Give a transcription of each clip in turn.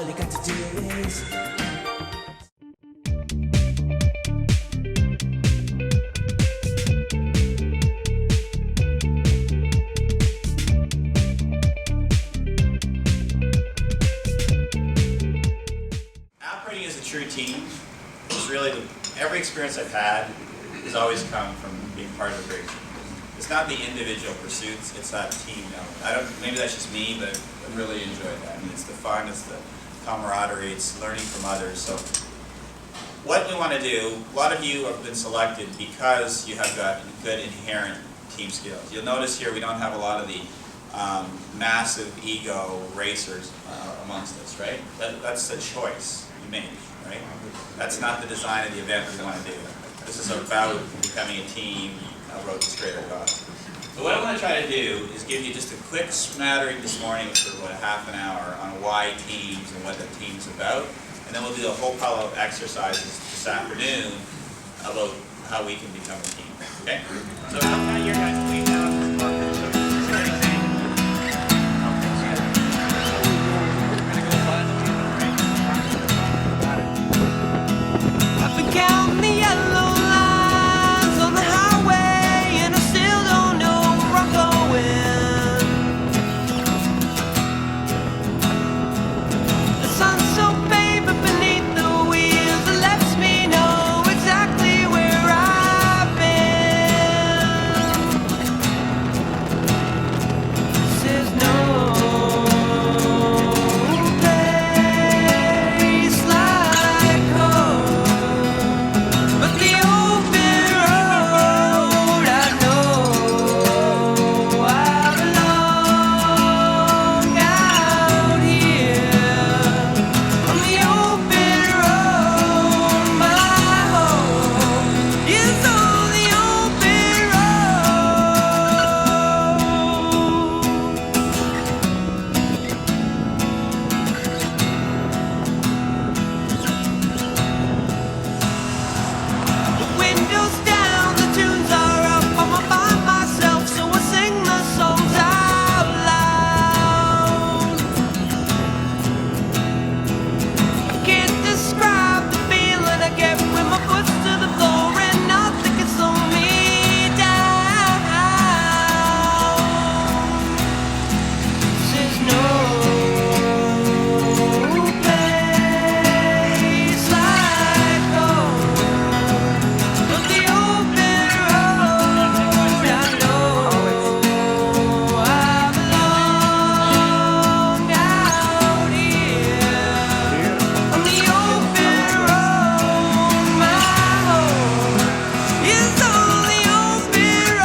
all you got to do is Operating as a true team is really every experience I've had has always come from being part of a great team. It's not the individual pursuits, it's that team element. Maybe that's just me, but I really enjoy that. I mean, it's the fun, it's the camaraderie, it's learning from others. So what we want to do, a lot of you have been selected because you have got good inherent team skills. You'll notice here we don't have a lot of the massive ego racers amongst us, right? That's a choice you make, right? That's not the design of the event we want to do. This is about becoming a team, road to greater cause. So what I want to try to do is give you just a quick smattering this morning for about a half an hour on why teams and what the team's about. And then we'll do a whole pile of exercises this afternoon about how we can become a team. Okay? So I'll count your guys' clean down this marker. So just an example. I've been counting the yellow lines on the highway, and I still don't know where I'm going. The sun's so baby beneath the wheels, it lets me know exactly where I've been. Says no place like home, but the open road I know I belong out here. On the open road, my home is on the open road. The windows down, the tunes are up. I'm all by myself, so I sing the songs out loud. I can't describe the feeling I get when my foot's to the floor and nothing can slow me down. There's no place like home, but the open road I know I belong out here. On the open road, my home is on the open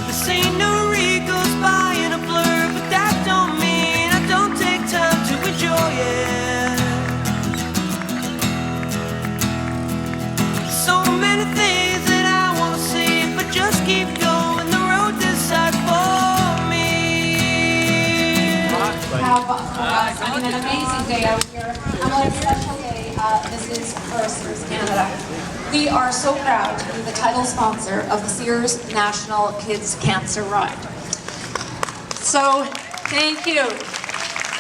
The scenery goes by in a blur, but that don't mean I don't take time to enjoy it. So many things that I want to see, but just keep going. The road decides for me. Have for us, I mean, an amazing day out here. And what a special day this is for Sears Canada. We are so proud to be the title sponsor of the Sears National Kids Cancer Ride. So, thank you.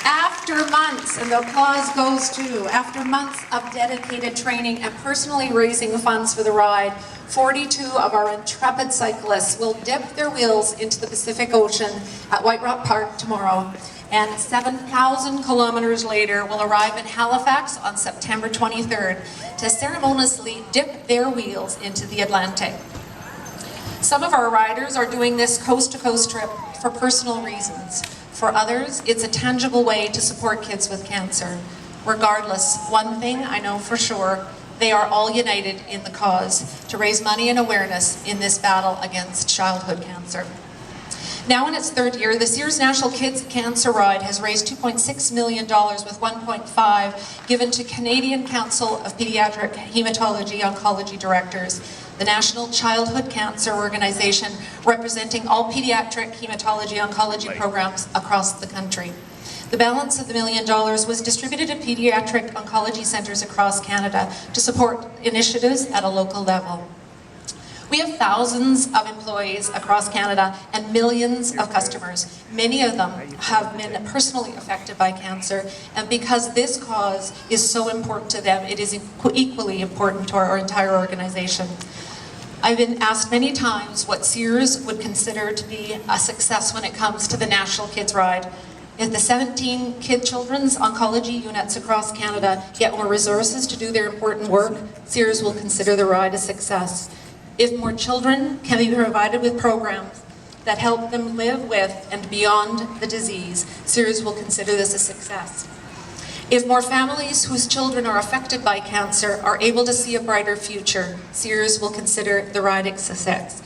After months, and the applause goes to, after months of dedicated training and personally raising funds for the ride, 42 of our intrepid cyclists will dip their wheels into the Pacific Ocean at White Rock Park tomorrow. And 7,000 kilometers later will arrive in Halifax on September 23rd to ceremoniously dip their wheels into the Atlantic. Some of our riders are doing this coast-to-coast trip for personal reasons. For others, it's a tangible way to support kids with cancer. Regardless, one thing I know for sure, they are all united in the cause to raise money and awareness in this battle against childhood cancer. Now in its third year, the Sears National Kids Cancer Ride has raised $2.6 million with $1.5 given to Canadian Council of Pediatric Hematology Oncology Directors, the National Childhood Cancer Organization representing all pediatric hematology oncology programs across the country. The balance of the $1 million was distributed to pediatric oncology centres across Canada to support initiatives at a local level. We have thousands of employees across Canada and millions of customers. Many of them have been personally affected by cancer, and because this cause is so important to them, it is equally important to our entire organization. I've been asked many times what Sears would consider to be a success when it comes to the National Kids Ride. If the 17 children's oncology units across Canada get more resources to do their important work, Sears will consider the ride a success. If more children can be provided with programs that help them live with and beyond the disease, Sears will consider this a success. If more families whose children are affected by cancer are able to see a brighter future, Sears will consider the ride a success.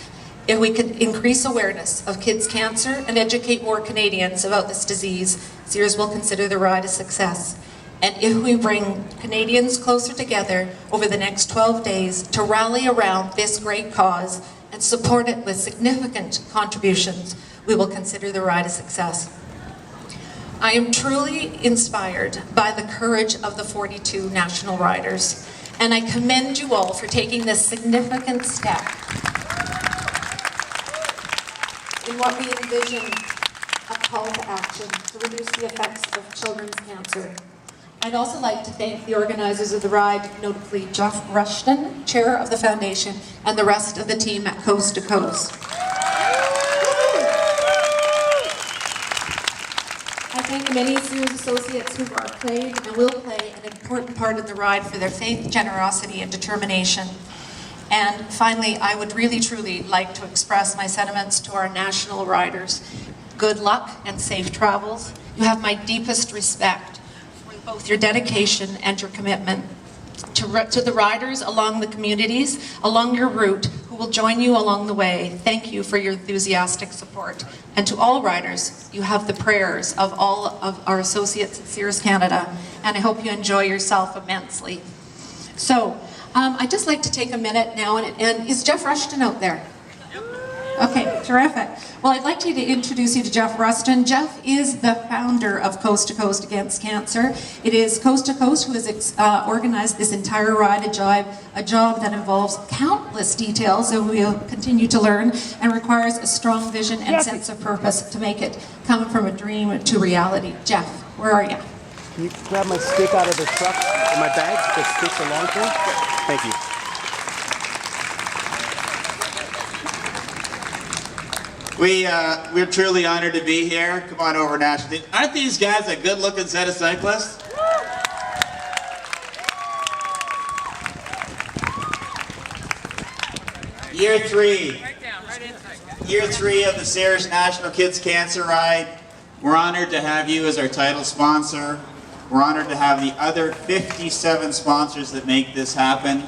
If we can increase awareness of kids' cancer and educate more Canadians about this disease, Sears will consider the ride a success. And if we bring Canadians closer together over the next 12 days to rally around this great cause and support it with significant contributions, we will consider the ride a success. I am truly inspired by the courage of the 42 national riders, and I commend you all for taking this significant step in what we envision a call to action to reduce the effects of children's cancer. I'd also like to thank the organizers of the ride, notably Jeff Rushton, chair of the foundation, and the rest of the team at Coast to Coast. I thank the many Sears associates who are played and will play an important part in the ride for their faith, generosity, and determination. And finally, I would really, truly like to express my sentiments to our national riders. Good luck and safe travels. You have my deepest respect for both your dedication and your commitment. To the riders along the communities, along your route, who will join you along the way, thank you for your enthusiastic support. And to all riders, you have the prayers of all of our associates at Sears Canada, and I hope you enjoy yourself immensely. So, I'd just like to take a minute now, and is Jeff Rushton out there? Okay, terrific. Well, I'd like to introduce you to Jeff Rushton. Jeff is the founder of Coast to Coast Against Cancer. It is Coast to Coast who has organized this entire ride, a job that involves countless details that we'll continue to learn and requires a strong vision and sense of purpose to make it come from a dream to reality. Jeff, where are you? Can you grab my stick out of the truck in my bag? The stick's a long thing? Thank you. We're truly honored to be here. Come on over, National. Aren't these guys a good-looking set of cyclists? Year three of the Sears National Kids Cancer Ride. We're honored to have you as our title sponsor. We're honored to have the other 57 sponsors that make this happen.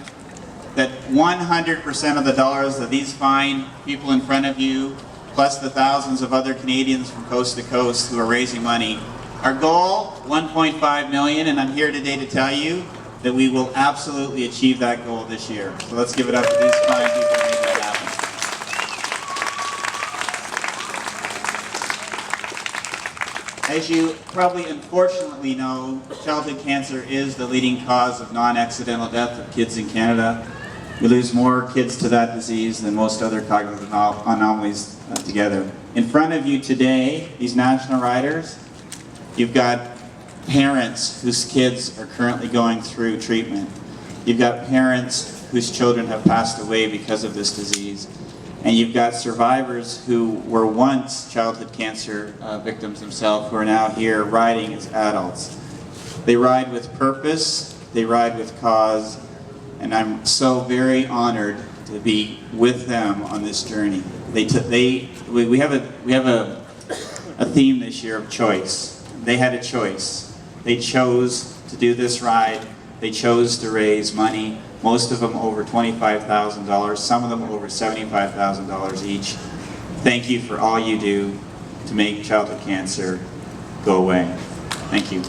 That 100% of the dollars that these fine people in front of you, plus the thousands of other Canadians from coast to coast who are raising money. Our goal, $1.5 million, and I'm here today to tell you that we will absolutely achieve that goal this year. So let's give it up to these fine people who made that happen. As you probably unfortunately know, childhood cancer is the leading cause of non-accidental death of kids in Canada. We lose more kids to that disease than most other cognitive anomalies together. In front of you today, these national riders, you've got parents whose kids are currently going through treatment. You've got parents whose children have passed away because of this disease. And you've got survivors who were once childhood cancer victims themselves who are now here riding as adults. They ride with purpose, they ride with cause, and I'm so very honored to be with them on this journey. We have a theme this year of choice. They had a choice. They chose to do this ride. They chose to raise money. Most of them over $25,000. Some of them over $75,000 each. thank you for all you do to make childhood cancer go away. Thank you.